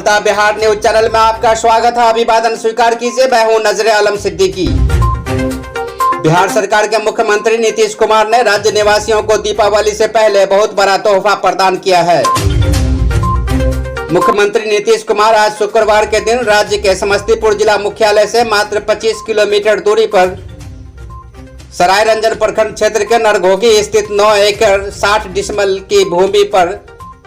अलता Bihar news channel में आपका स्वागत है। अभिवादन स्वीकार कीजिए। मैं हूं नजरे आलम सिद्दीकी। बिहार सरकार के मुख्यमंत्री नीतीश कुमार ने राज्य निवासियों को दीपावली से पहले बहुत बड़ा तोहफा प्रदान किया है। मुख्यमंत्री नीतीश कुमार आज शुक्रवार के दिन राज्य के समस्तीपुर जिला मुख्यालय से मात्र 25 किलोमीटर दूरी पर सरायरंजन प्रखंड क्षेत्र के नरघोघी स्थित 9 एकड़ 60 डिसमल की भूमि पर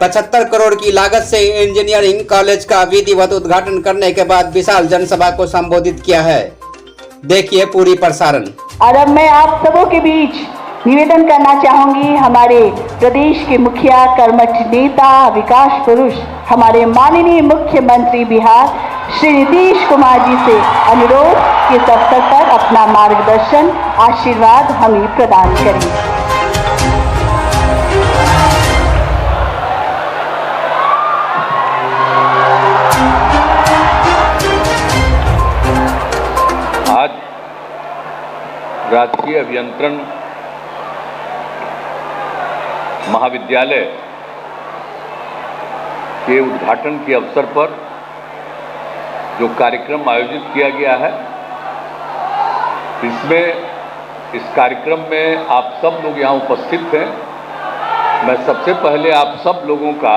75 करोड़ की लागत से इंजीनियरिंग कॉलेज का विधिवत उद्घाटन करने के बाद विशाल जनसभा को संबोधित किया है। देखिए पूरी प्रसारण। और अब मैं आप सबों के बीच निवेदन करना चाहूंगी, हमारे प्रदेश के मुखिया, कर्मठ नेता, विकास पुरुष, हमारे माननीय मुख्यमंत्री बिहार श्री नीतीश कुमार जी से अनुरोध कि इस अवसर पर अपना मार्गदर्शन, आशीर्वाद हमें प्रदान करें। आज राजकीय अभियंत्रण महाविद्यालय के उद्घाटन के अवसर पर जो कार्यक्रम आयोजित किया गया है, इस कार्यक्रम में आप सब लोग यहाँ उपस्थित हैं। मैं सबसे पहले आप सब लोगों का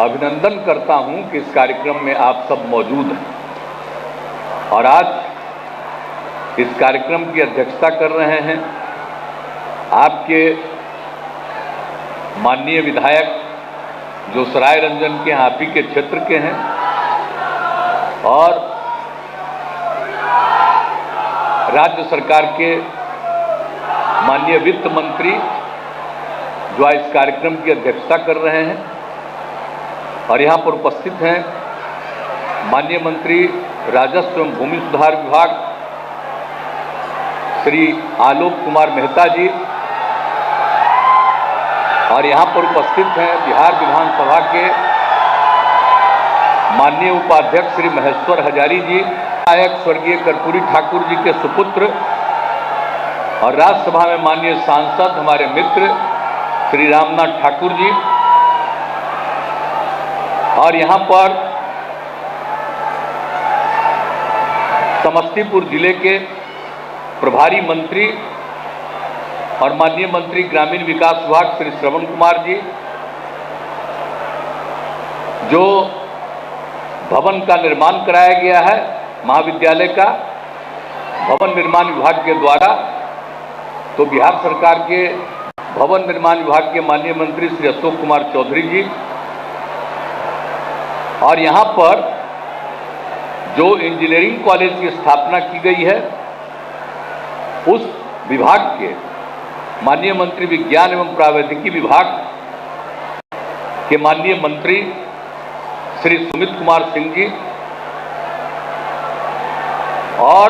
अभिनंदन करता हूँ कि इस कार्यक्रम में आप सब मौजूद हैं और आज इस कार्यक्रम की अध्यक्षता कर रहे हैं आपके माननीय विधायक जो सरायरंजन के आप ही के क्षेत्र के हैं और राज्य सरकार के माननीय वित्त मंत्री जो आज इस कार्यक्रम की अध्यक्षता कर रहे हैं और यहाँ पर उपस्थित हैं माननीय मंत्री राजस्व एवं भूमि सुधार विभाग श्री आलोक कुमार मेहता जी और यहाँ पर उपस्थित हैं बिहार विधानसभा के माननीय उपाध्यक्ष श्री महेश्वर हजारी जी, विधायक स्वर्गीय कर्पूरी ठाकुर जी के सुपुत्र और राज्यसभा में माननीय सांसद हमारे मित्र श्री रामनाथ ठाकुर जी और यहाँ पर समस्तीपुर जिले के प्रभारी मंत्री और माननीय मंत्री ग्रामीण विकास विभाग श्री श्रवण कुमार जी, जो भवन का निर्माण कराया गया है महाविद्यालय का भवन निर्माण विभाग के द्वारा, तो बिहार सरकार के भवन निर्माण विभाग के माननीय मंत्री श्री अशोक कुमार चौधरी जी और यहाँ पर जो इंजीनियरिंग कॉलेज की स्थापना की गई है उस विभाग के माननीय मंत्री विज्ञान एवं प्रावैधिकी विभाग के माननीय मंत्री श्री सुमित कुमार सिंह जी और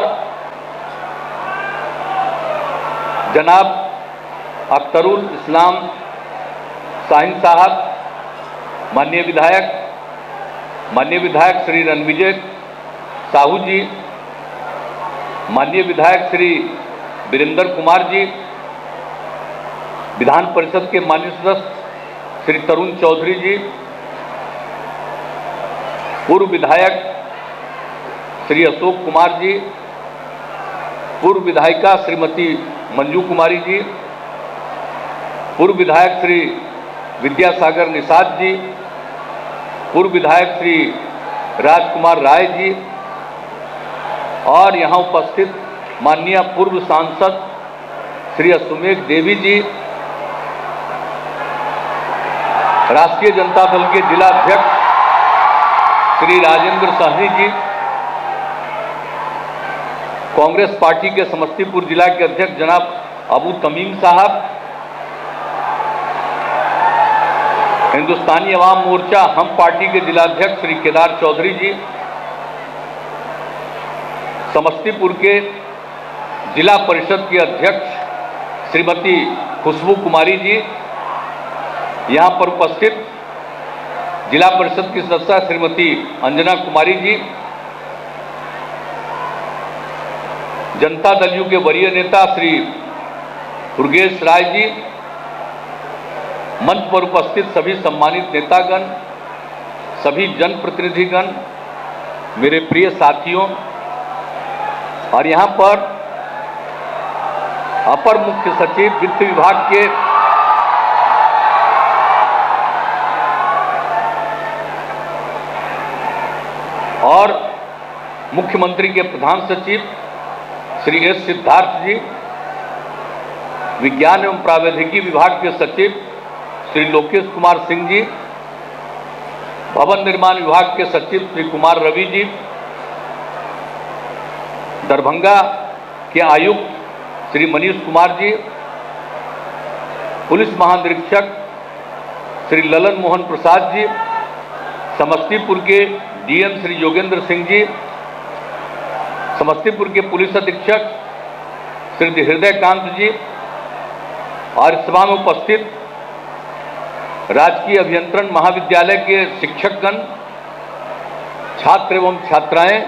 जनाब अख्तरुल इस्लाम शाहीन साहब, माननीय विधायक श्री रणविजय साहू जी, माननीय विधायक श्री वीरेंद्र कुमार जी, विधान परिषद के माननीय सदस्य श्री तरुण चौधरी जी, पूर्व विधायक श्री अशोक कुमार जी, पूर्व विधायिका श्रीमती मंजू कुमारी जी, पूर्व विधायक श्री विद्यासागर निषाद जी, पूर्व विधायक श्री राजकुमार राय जी और यहाँ उपस्थित माननीय पूर्व सांसद श्री अश्वमेघ देवी जी, राष्ट्रीय जनता दल के जिला अध्यक्ष श्री राजेंद्र सहनी जी, कांग्रेस पार्टी के समस्तीपुर जिला के अध्यक्ष जनाब अबू तमीम साहब, हिंदुस्तानी अवाम मोर्चा हम पार्टी के जिलाध्यक्ष श्री केदार चौधरी जी, समस्तीपुर के जिला परिषद के अध्यक्ष श्रीमती खुशबू कुमारी जी, यहाँ पर उपस्थित जिला परिषद की सदस्य श्रीमती अंजना कुमारी जी, जनता दल यू के वरीय नेता श्री दुर्गेश राय जी, मंच पर उपस्थित सभी सम्मानित नेतागण, सभी जनप्रतिनिधिगण, मेरे प्रिय साथियों, और यहाँ पर अपर मुख्य सचिव वित्त विभाग के और मुख्यमंत्री के प्रधान सचिव श्री एस सिद्धार्थ जी, विज्ञान एवं प्रावैधिकी विभाग के सचिव श्री लोकेश कुमार सिंह जी, भवन निर्माण विभाग के सचिव श्री कुमार रवि जी, दरभंगा के आयुक्त श्री मनीष कुमार जी, पुलिस महानिरीक्षक श्री ललन मोहन प्रसाद जी, समस्तीपुर के डीएम श्री योगेंद्र सिंह जी, समस्तीपुर के पुलिस अधीक्षक श्री हृदयकांत जी, और इस सभा में उपस्थित राजकीय अभियंत्रण महाविद्यालय के शिक्षकगण, छात्र एवं छात्राएं,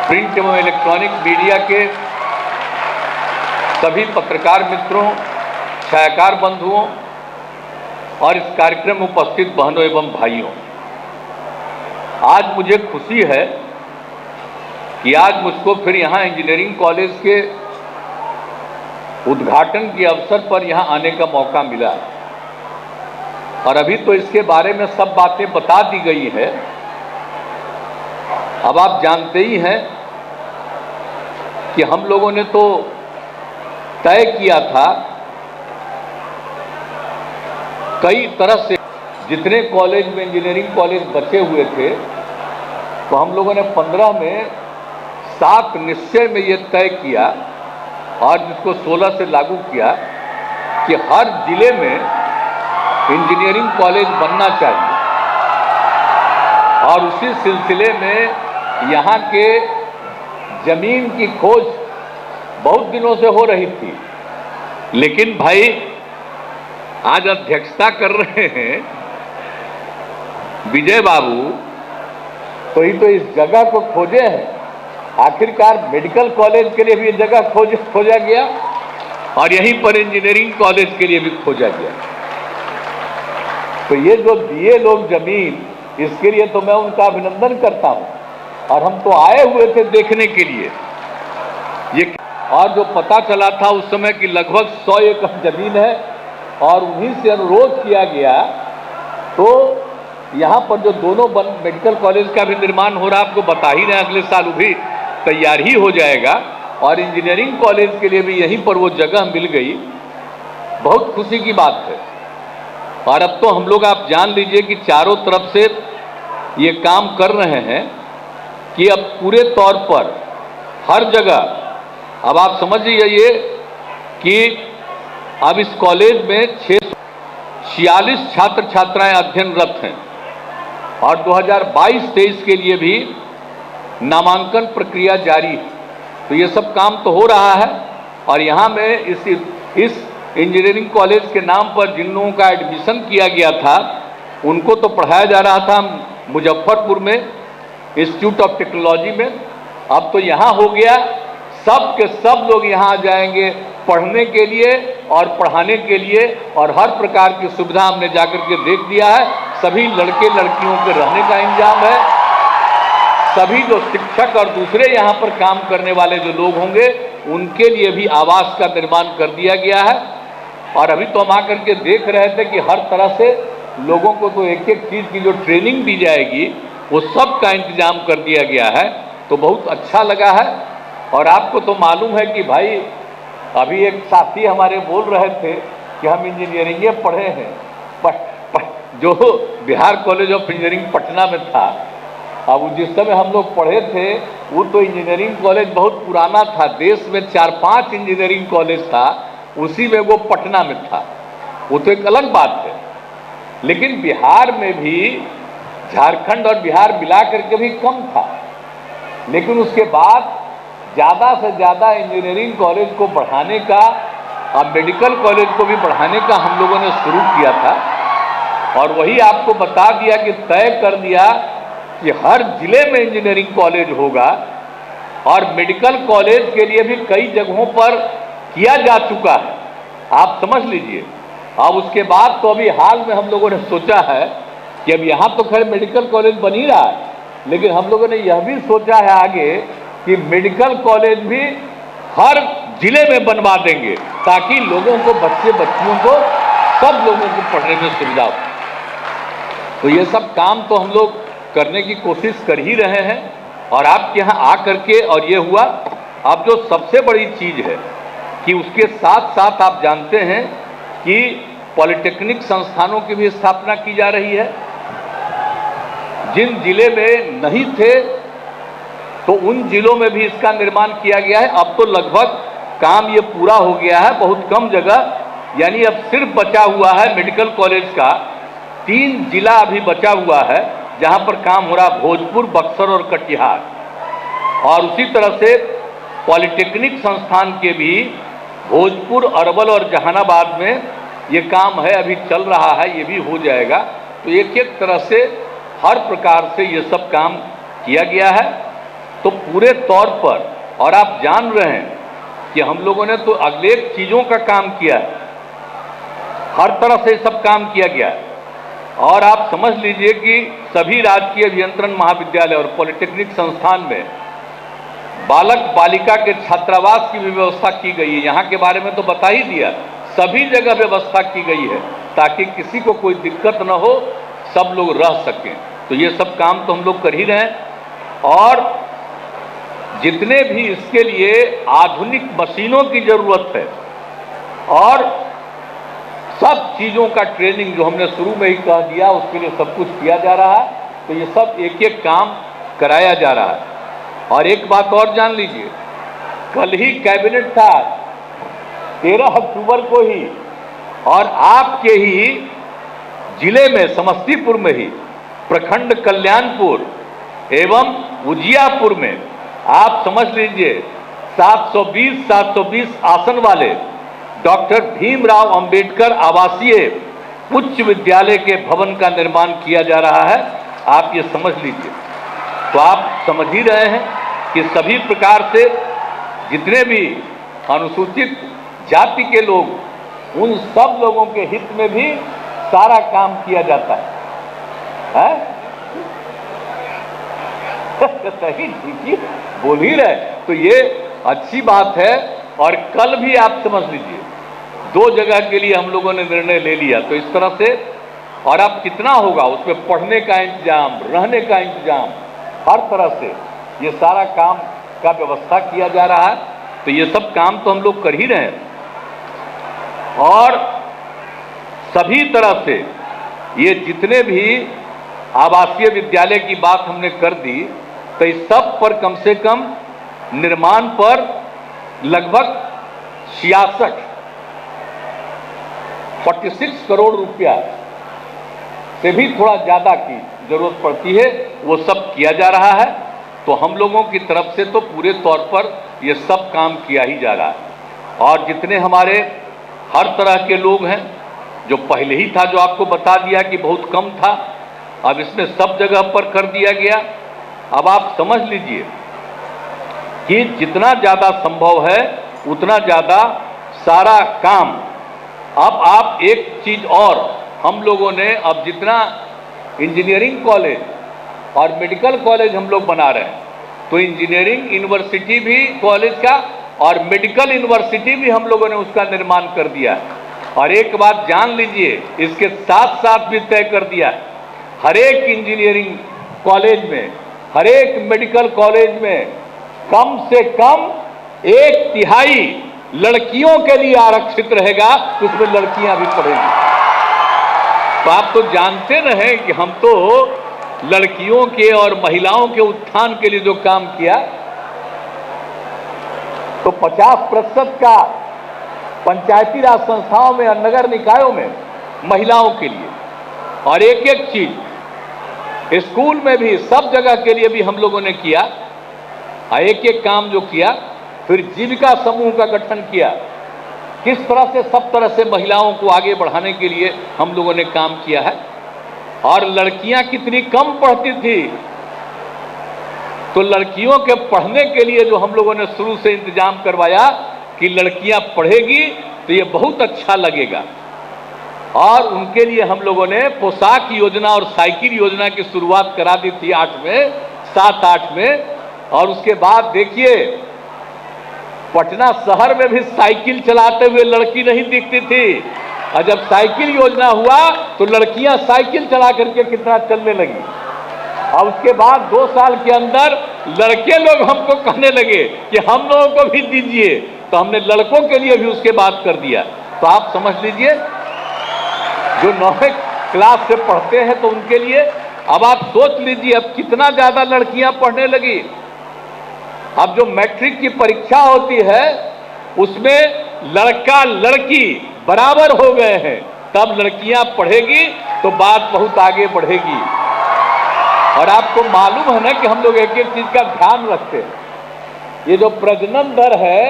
प्रिंट एवं इलेक्ट्रॉनिक मीडिया के सभी पत्रकार मित्रों, छायाकार बंधुओं और इस कार्यक्रम में उपस्थित बहनों एवं भाइयों, आज मुझे खुशी है कि आज मुझको फिर यहाँ इंजीनियरिंग कॉलेज के उद्घाटन के अवसर पर यहाँ आने का मौका मिला। और अभी तो इसके बारे में सब बातें बता दी गई है। अब आप जानते ही हैं कि हम लोगों ने तो तय किया था कई तरह से, जितने कॉलेज में इंजीनियरिंग कॉलेज बचे हुए थे, तो हम लोगों ने 15 में 7 निश्चय में ये तय किया और जिसको 16 से लागू किया कि हर जिले में इंजीनियरिंग कॉलेज बनना चाहिए। और उसी सिलसिले में यहाँ के जमीन की खोज बहुत दिनों से हो रही थी, लेकिन भाई आज अध्यक्षता कर रहे हैं विजय बाबू, तो ही तो इस जगह को खोजे हैं। आखिरकार मेडिकल कॉलेज के लिए भी ये जगह खोजा गया और यहीं पर इंजीनियरिंग कॉलेज के लिए भी खोजा गया। तो ये जो दिए लोग जमीन, इसके लिए तो मैं उनका अभिनंदन करता हूं। और हम तो आए हुए थे देखने के लिए ये, और जो पता चला था उस समय कि लगभग 100 एकड़ जमीन है और उन्हीं से अनुरोध किया गया। तो यहाँ पर जो दोनों मेडिकल कॉलेज का भी निर्माण हो रहा है, आपको बता ही रहे, अगले साल भी तैयार ही हो जाएगा और इंजीनियरिंग कॉलेज के लिए भी यहीं पर वो जगह मिल गई। बहुत खुशी की बात है। और अब तो हम लोग, आप जान लीजिए कि चारों तरफ से ये काम कर रहे हैं कि अब पूरे तौर पर हर जगह, अब आप समझिए कि अब इस कॉलेज में 646 छात्र छात्राएं अध्ययनरत हैं और 2022-23 के लिए भी नामांकन प्रक्रिया जारी है। तो ये सब काम तो हो रहा है। और यहाँ में इस इंजीनियरिंग कॉलेज के नाम पर जिन लोगों का एडमिशन किया गया था, उनको तो पढ़ाया जा रहा था मुजफ्फरपुर में इंस्टीट्यूट ऑफ टेक्नोलॉजी में। अब तो यहाँ हो गया, सब के सब लोग यहाँ आ जाएंगे पढ़ने के लिए और पढ़ाने के लिए, और हर प्रकार की सुविधा हमने जाकर के देख दिया है। सभी लड़के लड़कियों के रहने का इंतजाम है। सभी जो शिक्षक और दूसरे यहाँ पर काम करने वाले जो लोग होंगे, उनके लिए भी आवास का निर्माण कर दिया गया है। और अभी तो हम आकर के देख रहे थे कि हर तरह से लोगों को तो एक एक चीज़ की जो ट्रेनिंग दी जाएगी, वो सब का इंतजाम कर दिया गया है। तो बहुत अच्छा लगा है। और आपको तो मालूम है कि भाई, अभी एक साथी हमारे बोल रहे थे कि हम इंजीनियरिंग पढ़े हैं, जो Bihar college of engineering Patna में था। अब जिस समय हम लोग पढ़े थे, वो तो इंजीनियरिंग कॉलेज बहुत पुराना था। देश में 4-5 इंजीनियरिंग कॉलेज था, उसी में वो पटना में था। वो तो एक अलग बात है। लेकिन बिहार में भी, झारखंड और बिहार मिला करके भी कम था। लेकिन उसके बाद ज़्यादा से ज़्यादा इंजीनियरिंग कॉलेज को बढ़ाने का और मेडिकल कॉलेज को भी बढ़ाने का हम लोगों ने शुरू किया था। और वही आपको बता दिया कि तय कर दिया कि हर जिले में इंजीनियरिंग कॉलेज होगा। और मेडिकल कॉलेज के लिए भी कई जगहों पर किया जा चुका है, आप समझ लीजिए। अब उसके बाद तो अभी हाल में हम लोगों ने सोचा है कि अब यहाँ तो खैर मेडिकल कॉलेज बन ही रहा है, लेकिन हम लोगों ने यह भी सोचा है आगे कि मेडिकल कॉलेज भी हर जिले में बनवा देंगे, ताकि लोगों को, बच्चे बच्चियों को, सब लोगों को पढ़ने में सुविधा हो। तो ये सब काम तो हम लोग करने की कोशिश कर ही रहे हैं। और आपके यहाँ आ करके और ये हुआ। अब जो सबसे बड़ी चीज़ है कि उसके साथ साथ आप जानते हैं कि पॉलिटेक्निक संस्थानों की भी स्थापना की जा रही है। जिन जिले में नहीं थे तो उन जिलों में भी इसका निर्माण किया गया है। अब तो लगभग काम ये पूरा हो गया है, बहुत कम जगह, यानी अब सिर्फ बचा हुआ है मेडिकल कॉलेज का 3 जिला अभी बचा हुआ है जहां पर काम हो रहा, भोजपुर, बक्सर और कटिहार। और उसी तरह से पॉलिटेक्निक संस्थान के भी भोजपुर, अरवल और जहानाबाद में ये काम है, अभी चल रहा है, ये भी हो जाएगा। तो एक एक तरह से हर प्रकार से ये सब काम किया गया है। तो पूरे तौर पर, और आप जान रहे हैं कि हम लोगों ने तो अनेक चीज़ों का काम किया है, हर तरह से सब काम किया गया है। और आप समझ लीजिए कि सभी राजकीय अभियंत्रण महाविद्यालय और पॉलिटेक्निक संस्थान में बालक बालिका के छात्रावास की भी व्यवस्था की गई है। यहाँ के बारे में तो बता ही दिया, सभी जगह व्यवस्था की गई है ताकि किसी को कोई दिक्कत न हो, सब लोग रह सकें। तो ये सब काम तो हम लोग कर ही रहे हैं। और जितने भी इसके लिए आधुनिक मशीनों की जरूरत है और सब चीज़ों का ट्रेनिंग जो हमने शुरू में ही कह दिया, उसके लिए सब कुछ किया जा रहा है। तो ये सब एक एक काम कराया जा रहा है। और एक बात और जान लीजिए, कल ही कैबिनेट था 13 अक्टूबर को ही, और आपके ही जिले में समस्तीपुर में ही प्रखंड कल्याणपुर एवं उजियापुर में आप समझ लीजिए 720 आसन वाले डॉक्टर भीमराव अंबेडकर आवासीय उच्च विद्यालय के भवन का निर्माण किया जा रहा है। आप ये समझ लीजिए। तो आप समझ ही रहे हैं कि सभी प्रकार से जितने भी अनुसूचित जाति के लोग, उन सब लोगों के हित में भी सारा काम किया जाता है। सही ठीक बोल ही रहे। तो ये अच्छी बात है। और कल भी आप समझ लीजिए 2 जगह के लिए हम लोगों ने निर्णय ले लिया। तो इस तरह से, और अब कितना होगा उसमें पढ़ने का इंतजाम, रहने का इंतजाम, हर तरह से ये सारा काम का व्यवस्था किया जा रहा है। तो ये सब काम तो हम लोग कर ही रहे हैं। और सभी तरह से ये जितने भी आवासीय विद्यालय की बात हमने कर दी, तो इस सब पर कम से कम निर्माण पर लगभग 46 करोड़ रुपया से भी थोड़ा ज़्यादा की जरूरत पड़ती है, वो सब किया जा रहा है। तो हम लोगों की तरफ से तो पूरे तौर पर ये सब काम किया ही जा रहा है। और जितने हमारे हर तरह के लोग हैं, जो पहले ही था, जो आपको बता दिया कि बहुत कम था, अब इसमें सब जगह पर कर दिया गया। अब आप समझ लीजिए कि जितना ज़्यादा संभव है उतना ज़्यादा सारा काम। अब आप एक चीज़ और, हम लोगों ने अब जितना इंजीनियरिंग कॉलेज और मेडिकल कॉलेज हम लोग बना रहे हैं, तो इंजीनियरिंग यूनिवर्सिटी भी कॉलेज का और मेडिकल यूनिवर्सिटी भी हम लोगों ने उसका निर्माण कर दिया है। और एक बात जान लीजिए, इसके साथ साथ भी तय कर दिया है, हर एक इंजीनियरिंग कॉलेज में, हर एक मेडिकल कॉलेज में कम से कम 1/3 लड़कियों के लिए आरक्षित रहेगा, उसमें लड़कियां भी पढ़ेंगी। तो आप तो जानते रहे कि हम तो लड़कियों के और महिलाओं के उत्थान के लिए जो काम किया, तो 50% का पंचायती राज संस्थाओं में और नगर निकायों में महिलाओं के लिए, और एक एक चीज स्कूल में भी, सब जगह के लिए भी हम लोगों ने किया। एक एक काम जो किया, फिर जीविका समूह का गठन किया, किस तरह से सब तरह से महिलाओं को आगे बढ़ाने के लिए हम लोगों ने काम किया है। और लड़कियां कितनी कम पढ़ती थी, तो लड़कियों के पढ़ने के लिए जो हम लोगों ने शुरू से इंतजाम करवाया कि लड़कियां पढ़ेगी तो ये बहुत अच्छा लगेगा। और उनके लिए हम लोगों ने पोशाक योजना और साइकिल योजना की शुरुआत करा दी थी 7-8 में। और उसके बाद देखिए पटना शहर में भी साइकिल चलाते हुए लड़की नहीं दिखती थी, और जब साइकिल योजना हुआ तो लड़कियां साइकिल चला करके कितना चलने लगी। और उसके बाद 2 साल के अंदर लड़के लोग हमको कहने लगे कि हम लोगों को भी दीजिए, तो हमने लड़कों के लिए भी उसके बाद कर दिया। तो आप समझ लीजिए जो 9वीं क्लास से पढ़ते हैं तो उनके लिए अब आप सोच लीजिए अब कितना ज्यादा लड़कियां पढ़ने लगी। अब जो मैट्रिक की परीक्षा होती है उसमें लड़का लड़की बराबर हो गए हैं, तब लड़कियां पढ़ेगी तो बात बहुत आगे बढ़ेगी। और आपको मालूम है ना कि हम लोग एक एक चीज का ध्यान रखते हैं। ये जो प्रजनन दर है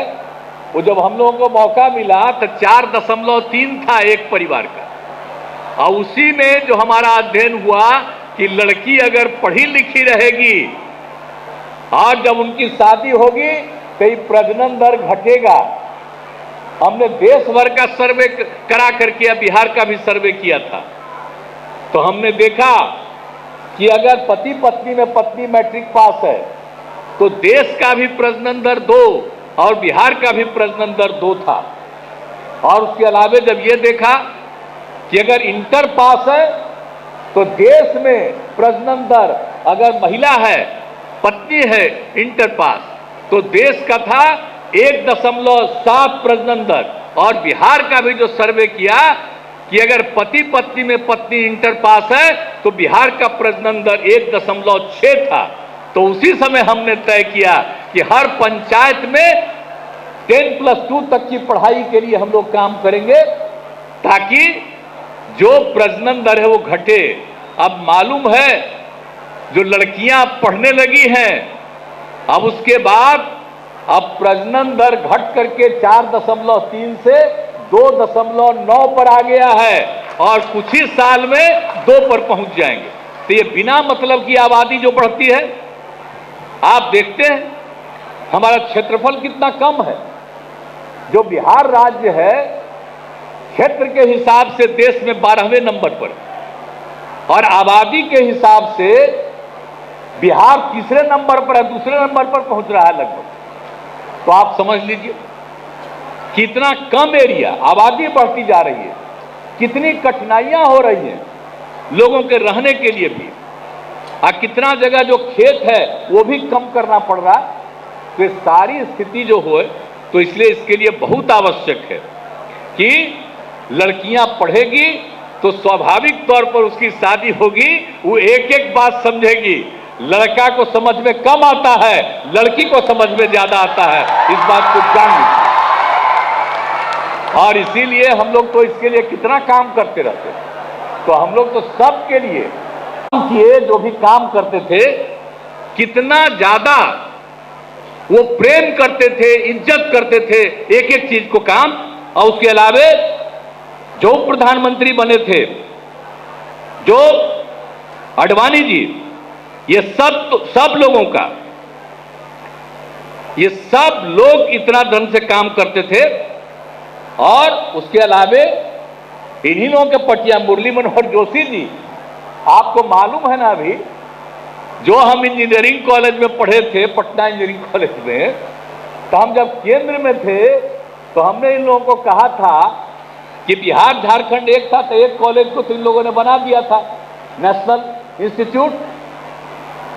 वो जब हम लोगों को मौका मिला तो 4.3 था एक परिवार का, और उसी में जो हमारा अध्ययन हुआ कि लड़की अगर पढ़ी लिखी रहेगी और जब उनकी शादी होगी तो ये प्रजनन दर घटेगा। हमने देश भर का सर्वे करा करके बिहार का भी सर्वे किया था, तो हमने देखा कि अगर पति पत्नी में पत्नी मैट्रिक पास है तो देश का भी प्रजनन दर 2 और बिहार का भी प्रजनन दर 2 था। और उसके अलावा जब ये देखा कि अगर इंटर पास है तो देश में प्रजनन दर, अगर महिला है पत्नी है इंटर पास, तो देश का था 1.7 प्रजनन दर। और बिहार का भी जो सर्वे किया कि अगर पति पत्नी में पत्नी इंटर पास है तो बिहार का प्रजनन दर 1.6 था। तो उसी समय हमने तय किया कि हर पंचायत में 10+2 तक की पढ़ाई के लिए हम लोग काम करेंगे ताकि जो प्रजनन दर है वो घटे। अब मालूम है जो लड़कियां पढ़ने लगी हैं, अब उसके बाद अब प्रजनन दर घट करके 4.3 से 2.9 पर आ गया है, और कुछ ही साल में 2 पर पहुंच जाएंगे। तो ये बिना मतलब की आबादी जो बढ़ती है, आप देखते हैं हमारा क्षेत्रफल कितना कम है। जो बिहार राज्य है क्षेत्र के हिसाब से देश में 12वें नंबर पर, और आबादी के हिसाब से बिहार तीसरे नंबर पर है, दूसरे नंबर पर पहुंच रहा है लगभग। तो आप समझ लीजिए कितना कम एरिया, आबादी बढ़ती जा रही है, कितनी कठिनाइयां हो रही हैं लोगों के रहने के लिए भी, और कितना जगह जो खेत है वो भी कम करना पड़ रहा है। तो ये सारी स्थिति जो हो, तो इसलिए इसके लिए बहुत आवश्यक है कि लड़कियां पढ़ेगी तो स्वाभाविक तौर पर उसकी शादी होगी, वो एक एक बात समझेगी। लड़का को समझ में कम आता है, लड़की को समझ में ज्यादा आता है, इस बात को जान लीजिए। और इसीलिए हम लोग तो इसके लिए कितना काम करते रहते हैं। तो हम लोग तो सबके लिए किए, जो भी काम करते थे कितना ज्यादा वो प्रेम करते थे, इज्जत करते थे एक एक चीज को काम। और उसके अलावे जो प्रधानमंत्री बने थे, जो आडवाणी जी, ये सब लोगों का, ये सब लोग इतना ढंग से काम करते थे। और उसके अलावे इन्हीं लोगों के पटिया मुरली मनोहर जोशी जी, आपको मालूम है ना, अभी जो हम इंजीनियरिंग कॉलेज में पढ़े थे, पटना इंजीनियरिंग कॉलेज में, तो हम जब केंद्र में थे तो हमने इन लोगों को कहा था कि बिहार झारखंड एक था, तो एक कॉलेज को तो इन लोगों ने बना दिया था नेशनल इंस्टीट्यूट।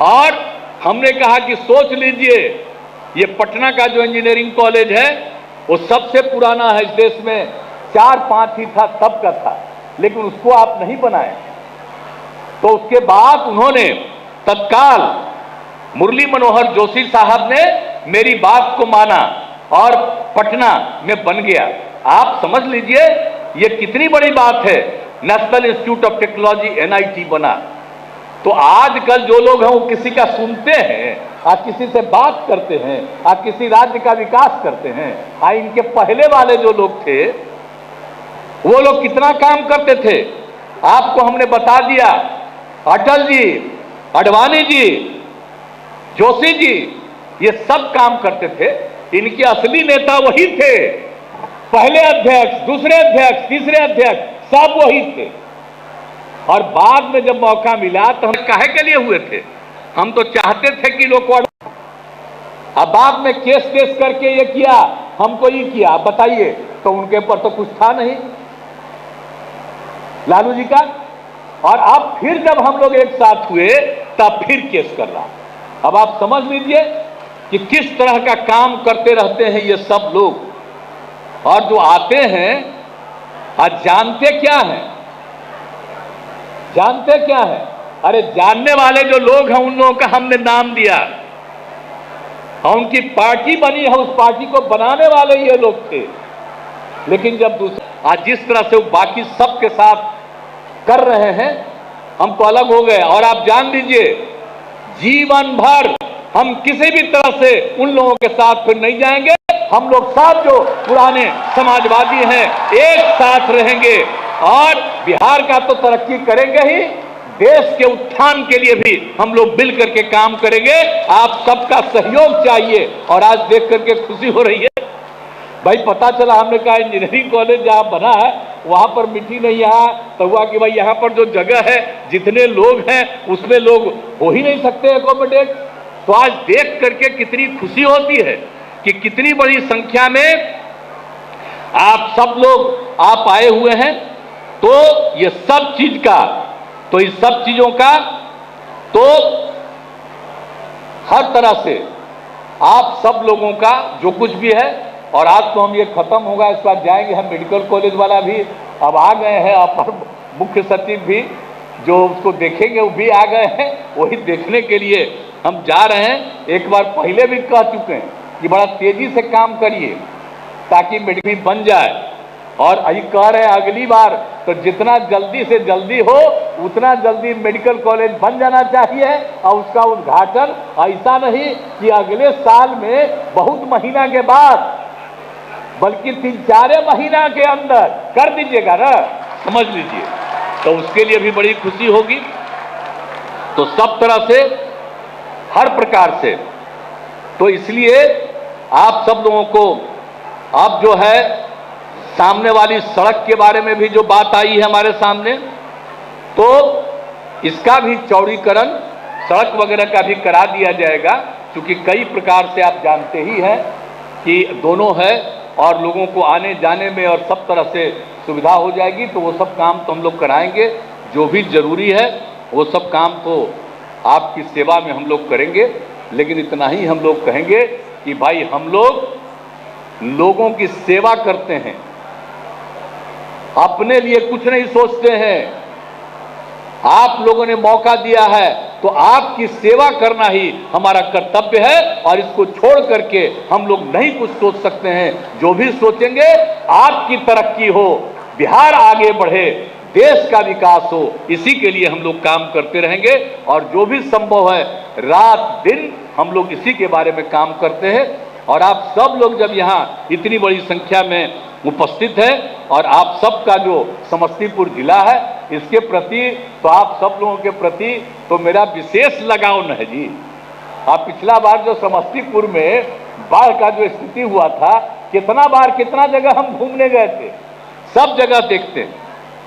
और हमने कहा कि सोच लीजिए ये पटना का जो इंजीनियरिंग कॉलेज है वो सबसे पुराना है इस देश में, 4-5 ही था तब का था, लेकिन उसको आप नहीं बनाए। तो उसके बाद उन्होंने तत्काल मुरली मनोहर जोशी साहब ने मेरी बात को माना और पटना में बन गया। आप समझ लीजिए ये कितनी बड़ी बात है, national institute of technology NIT बना। तो आजकल जो लोग हैं वो किसी का सुनते हैं और किसी से बात करते हैं और किसी राज्य का विकास करते हैं। और इनके पहले वाले जो लोग थे वो लोग कितना काम करते थे आपको हमने बता दिया। अटल जी, आडवाणी जी, जोशी जी, ये सब काम करते थे। इनके असली नेता वही थे, पहले अध्यक्ष, दूसरे अध्यक्ष, तीसरे अध्यक्ष, सब वही थे। और बाद में जब मौका मिला तो हम काहे के लिए हुए थे? हम तो चाहते थे कि लोग, अब बाद में केस करके ये किया, हमको ये किया, बताइए, तो उनके ऊपर तो कुछ था नहीं लालू जी का। और अब फिर जब हम लोग एक साथ हुए तब फिर केस कर रहा। अब आप समझ लीजिए कि किस तरह का काम करते रहते हैं ये सब लोग। और जो आते हैं आज जानते क्या हैं? जानते क्या है? अरे जानने वाले जो लोग हैं उन लोगों का हमने नाम दिया और उनकी पार्टी बनी है, उस पार्टी को बनाने वाले ये लोग थे। लेकिन जब दूसरे आज जिस तरह से वो बाकी सबके साथ कर रहे हैं, हम तो अलग हो गए। और आप जान लीजिए जीवन भर हम किसी भी तरह से उन लोगों के साथ फिर नहीं जाएंगे। हम लोग सब जो पुराने समाजवादी हैं एक साथ रहेंगे और बिहार का तो तरक्की करेंगे ही, देश के उत्थान के लिए भी हम लोग मिल करके काम करेंगे। आप सबका सहयोग चाहिए। और आज देख करके खुशी हो रही है भाई, पता चला हमने कहा इंजीनियरिंग कॉलेज जहाँ बना है वहां पर मिट्टी नहीं आया, तो हुआ कि भाई यहाँ पर जो जगह है जितने लोग हैं उसमें लोग हो ही नहीं सकते एकोमोडेट। तो आज देख करके कितनी खुशी होती है कि कितनी बड़ी संख्या में आप सब लोग आप आए हुए हैं। तो ये सब चीज का, तो इस सब चीजों का तो हर तरह से आप सब लोगों का जो कुछ भी है, और आज तो हम ये खत्म होगा, इस बार जाएंगे हम मेडिकल कॉलेज वाला भी अब आ गए हैं, अपर मुख्य सचिव भी जो उसको देखेंगे वो भी आ गए हैं। वही देखने के लिए हम जा रहे हैं। एक बार पहले भी कह चुके हैं कि बड़ा तेजी से काम करिए ताकि मेडिकल बन जाए। और अभी कह रहे हैं अगली बार तो जितना जल्दी से जल्दी हो उतना जल्दी मेडिकल कॉलेज बन जाना चाहिए। और उसका उद्घाटन ऐसा नहीं कि अगले साल में बहुत महीना के बाद, बल्कि 3-4 महीना के अंदर कर दीजिएगा ना, समझ लीजिए। तो उसके लिए भी बड़ी खुशी होगी। तो सब तरह से हर प्रकार से, तो इसलिए आप सब लोगों को अब जो है सामने वाली सड़क के बारे में भी जो बात आई है हमारे सामने, तो इसका भी चौड़ीकरण सड़क वगैरह का भी करा दिया जाएगा। क्योंकि कई प्रकार से आप जानते ही हैं कि दोनों है और लोगों को आने जाने में और सब तरह से सुविधा हो जाएगी। तो वो सब काम तो हम लोग कराएंगे, जो भी जरूरी है वो सब काम तो आपकी सेवा में हम लोग करेंगे। लेकिन इतना ही हम लोग कहेंगे कि भाई हम लोग लोगों की सेवा करते हैं, अपने लिए कुछ नहीं सोचते हैं। आप लोगों ने मौका दिया है तो आपकी सेवा करना ही हमारा कर्तव्य है। और इसको छोड़ करके हम लोग नहीं कुछ सोच सकते हैं। जो भी सोचेंगे आपकी तरक्की हो, बिहार आगे बढ़े, देश का विकास हो, इसी के लिए हम लोग काम करते रहेंगे। और जो भी संभव है रात दिन हम लोग इसी के बारे में काम करते हैं। और आप सब लोग जब यहाँ इतनी बड़ी संख्या में उपस्थित है और आप सबका जो समस्तीपुर जिला है इसके प्रति, तो आप सब लोगों के प्रति तो मेरा विशेष लगाव है जी। आप पिछला बार जो समस्तीपुर में बाढ़ का जो स्थिति हुआ था, कितना बार कितना जगह हम घूमने गए थे, सब जगह देखते हैं।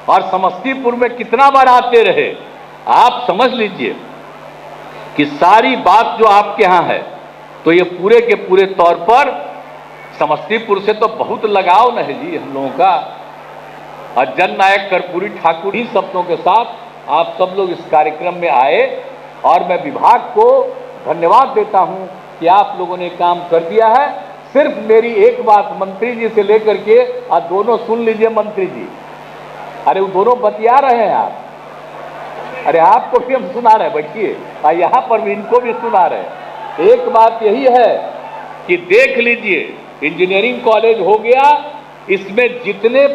और समस्तीपुर में कितना बार आते रहे। आप समझ लीजिए कि सारी बात जो आपके यहाँ है तो ये पूरे के पूरे तौर पर समस्तीपुर से तो बहुत लगाव है जी हम लोगों का। और जननायक कर्पूरी ठाकुर ही शब्दों के साथ आप सब लोग इस कार्यक्रम में आए। और मैं विभाग को धन्यवाद देता हूं कि आप लोगों ने काम कर दिया है। सिर्फ मेरी एक बात मंत्री जी से लेकर के, और दोनों सुन लीजिए मंत्री जी, अरे वो दोनों बतिया रहे हैं आप, अरे आपको भी हम सुना रहे हैं, बैठिए, और यहाँ पर भी इनको भी सुना रहे हैं। एक बात यही है कि देख लीजिए इंजीनियरिंग कॉलेज हो गया, इसमें जितने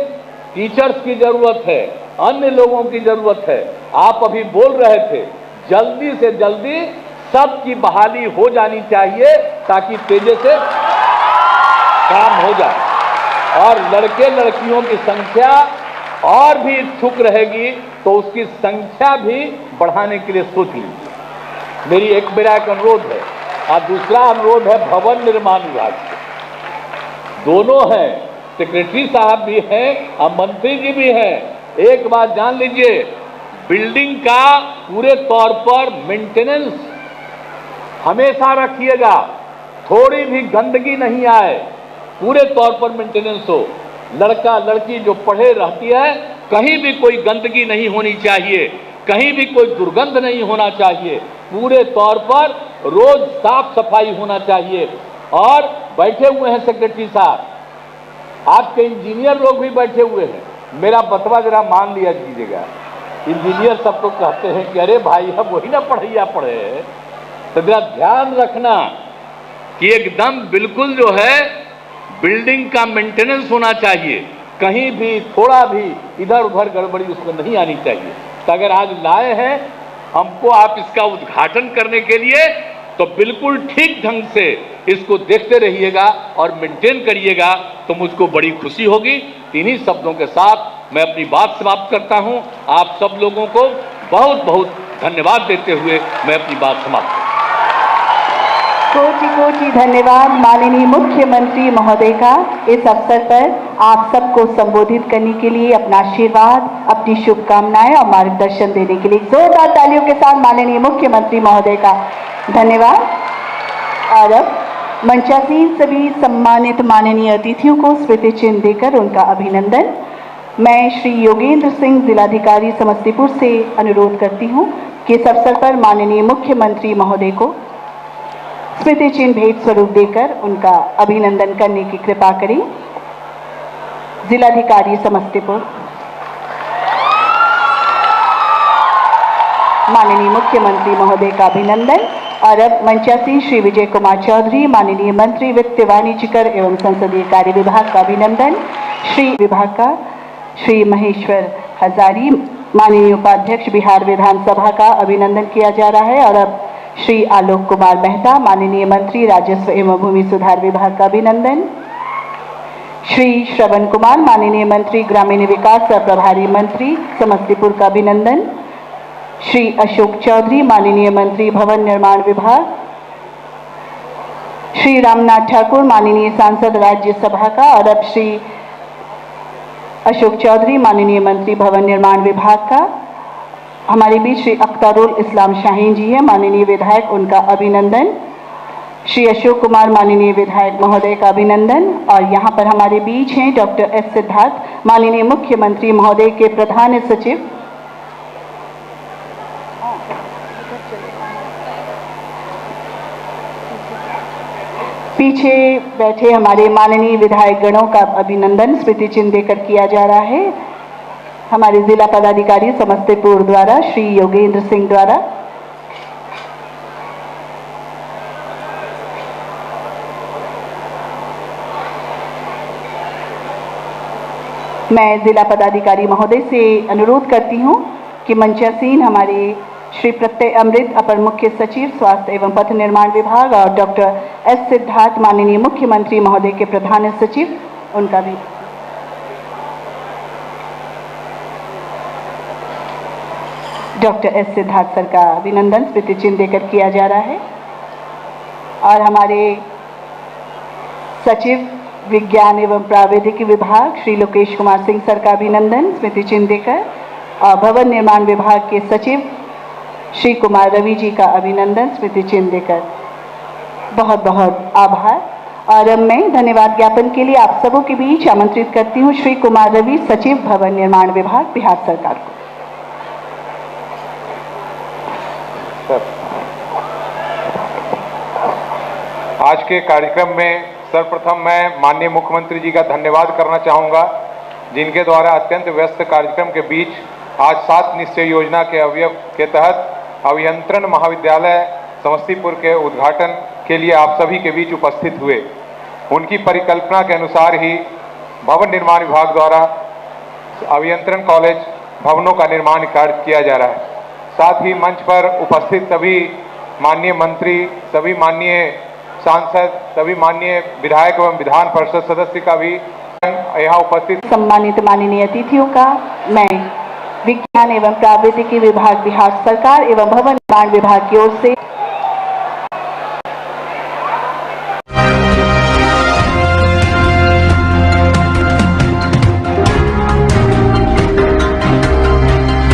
टीचर्स की जरूरत है, अन्य लोगों की जरूरत है, आप अभी बोल रहे थे जल्दी से जल्दी सबकी बहाली हो जानी चाहिए ताकि तेजी से काम हो जाए। और लड़के लड़कियों की संख्या और भी इच्छुक रहेगी तो उसकी संख्या भी बढ़ाने के लिए सोच लीजिए। मेरा एक अनुरोध है। और दूसरा अनुरोध है भवन निर्माण विभाग से, दोनों हैं, सेक्रेटरी साहब भी हैं और मंत्री जी भी हैं। एक बात जान लीजिए, बिल्डिंग का पूरे तौर पर मेंटेनेंस हमेशा रखिएगा, थोड़ी भी गंदगी नहीं आए, पूरे तौर पर मेंटेनेंस हो। लड़का लड़की जो पढ़े रहती है, कहीं भी कोई गंदगी नहीं होनी चाहिए, कहीं भी कोई दुर्गंध नहीं होना चाहिए, पूरे तौर पर रोज साफ सफाई होना चाहिए। और बैठे हुए हैं सेक्रेटरी साहब, आपके इंजीनियर लोग भी बैठे हुए हैं, मेरा बतवा जरा मान लिया कीजिएगा। इंजीनियर सबको कहते हैं कि अरे भाई हम वही ना पढ़ैया पढ़े हैं, तो जरा ध्यान रखना कि एकदम बिल्कुल जो है बिल्डिंग का मेंटेनेंस होना चाहिए, कहीं भी थोड़ा भी इधर उधर गड़बड़ी उसमें नहीं आनी चाहिए। तो अगर आज लाए हैं हमको आप इसका उद्घाटन करने के लिए, तो बिल्कुल ठीक ढंग से इसको देखते रहिएगा और मेंटेन करिएगा, तो मुझको बड़ी खुशी होगी। इन्हीं शब्दों के साथ मैं अपनी बात समाप्त करता हूं। आप सब लोगों को बहुत बहुत धन्यवाद देते हुए मैं अपनी बात समाप्त करता हूं। कोटि कोटि धन्यवाद माननीय मुख्यमंत्री महोदय का इस अवसर पर आप सबको संबोधित करने के लिए, अपना आशीर्वाद, अपनी शुभकामनाएं और मार्गदर्शन देने के लिए जोरदार तालियों के साथ माननीय मुख्यमंत्री महोदय का धन्यवाद। और अब मंचासीन सभी सम्मानित माननीय अतिथियों को स्मृति चिन्ह देकर उनका अभिनंदन। मैं श्री योगेंद्र सिंह जिलाधिकारी समस्तीपुर से अनुरोध करती हूं कि इस अवसर पर माननीय मुख्यमंत्री महोदय को स्मृति चिन्ह भेंट स्वरूप देकर उनका अभिनंदन करने की कृपा करें। जिलाधिकारी समस्तीपुर। माननीय मुख्यमंत्री महोदय का अभिनंदन। और अब मंचासीन श्री विजय कुमार चौधरी, माननीय मंत्री वित्त वाणिज्य कर एवं संसदीय कार्य विभाग का अभिनंदन। श्री विभाग का श्री महेश्वर हजारी, माननीय उपाध्यक्ष बिहार विधानसभा का अभिनंदन किया जा रहा है। और अब श्री आलोक कुमार मेहता, माननीय मंत्री राजस्व एवं भूमि सुधार विभाग का अभिनंदन। श्री श्रवण कुमार, माननीय मंत्री ग्रामीण विकास सह प्रभारी मंत्री समस्तीपुर का अभिनंदन। श्री अशोक चौधरी, माननीय मंत्री भवन निर्माण विभाग। श्री रामनाथ ठाकुर, माननीय सांसद राज्यसभा का। और अब श्री अशोक चौधरी, माननीय मंत्री भवन निर्माण विभाग का। हमारे बीच श्री अख्तरुल इस्लाम शाहीन जी है, माननीय विधायक, उनका अभिनंदन। श्री अशोक कुमार, माननीय विधायक महोदय का अभिनंदन। और यहाँ पर हमारे बीच हैं डॉक्टर एस सिद्धार्थ, माननीय मुख्यमंत्री महोदय के प्रधान सचिव। पीछे बैठे हमारे माननीय विधायक गणों का अभिनंदन स्मृति चिन्ह देकर किया जा रहा है हमारे जिला पदाधिकारी समस्तीपुर द्वारा, श्री योगेंद्र सिंह द्वारा। मैं जिला पदाधिकारी महोदय से अनुरोध करती हूं कि मंचासीन हमारे श्री प्रत्यय अमृत, अपर मुख्य सचिव स्वास्थ्य एवं पथ निर्माण विभाग, और डॉक्टर एस सिद्धार्थ, माननीय मुख्यमंत्री महोदय के प्रधान सचिव, उनका भी डॉक्टर एस सिद्धार्थ सर का अभिनंदन स्मृति चिन्ह देकर किया जा रहा है। और हमारे सचिव विज्ञान एवं प्रावैधिकी विभाग श्री लोकेश कुमार सिंह सर का अभिनंदन स्मृति चिन्ह देकर, और भवन निर्माण विभाग के सचिव श्री कुमार रवि जी का अभिनंदन स्मृति चिन्ह देकर बहुत बहुत आभार। और अब मैं धन्यवाद ज्ञापन के लिए आप सबों के बीच आमंत्रित करती हूँ श्री कुमार रवि, सचिव भवन निर्माण विभाग, बिहार सरकार को। आज के कार्यक्रम में सर्वप्रथम मैं माननीय मुख्यमंत्री जी का धन्यवाद करना चाहूँगा, जिनके द्वारा अत्यंत व्यस्त कार्यक्रम के बीच आज 7 निश्चय योजना के अवयव के तहत अभियंत्रण महाविद्यालय समस्तीपुर के उद्घाटन के लिए आप सभी के बीच उपस्थित हुए। उनकी परिकल्पना के अनुसार ही भवन निर्माण विभाग द्वारा अभियंत्रण कॉलेज भवनों का निर्माण कार्य किया जा रहा है। साथ ही मंच पर उपस्थित सभी माननीय मंत्री, सभी माननीय सांसद, सभी माननीय विधायक एवं विधान परिषद सदस्य का भी यहाँ उपस्थित सम्मानित माननीय अतिथियों का मैं विज्ञान एवं प्रावैधिकी विभाग बिहार सरकार एवं भवन निर्माण विभाग की ओर से